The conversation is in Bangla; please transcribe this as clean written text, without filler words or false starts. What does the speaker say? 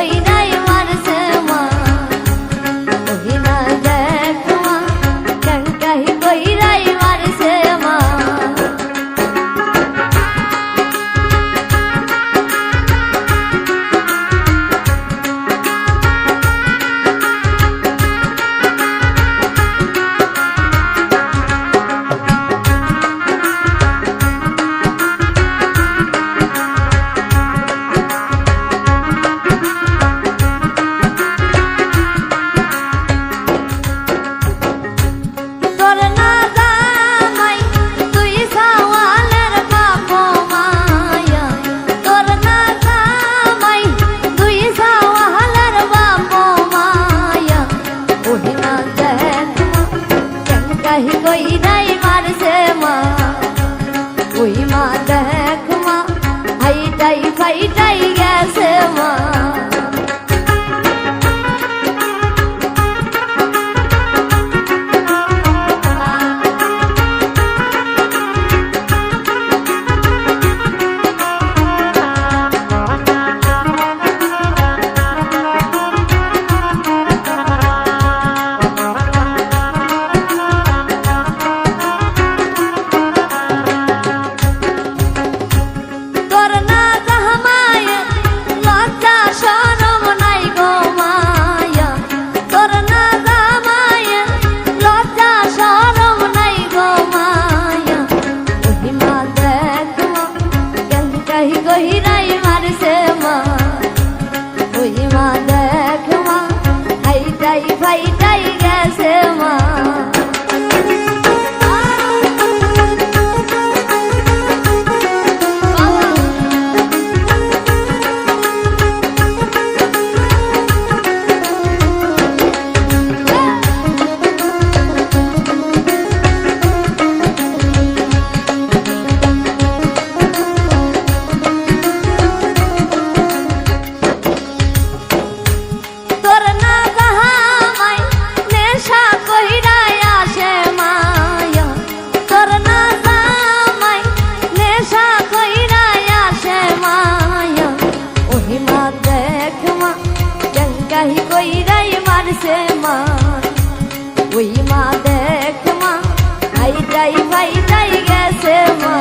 কইরাই মারছে মা ওই মা দেখ মা কাহি কইরাই মারছে মা কাহি কইরাই মারছে মা ওই মা দেখ মা হাইটাই ফাইটাই গেছে মা কইরাই মারছে মা ওই মা দেখ মা হাইটাই ফাইটাই গেছে মা কাহি কইরাই মারছে মা ওই মা দেখ মা হাইটাই ফাইটাই গেছে মা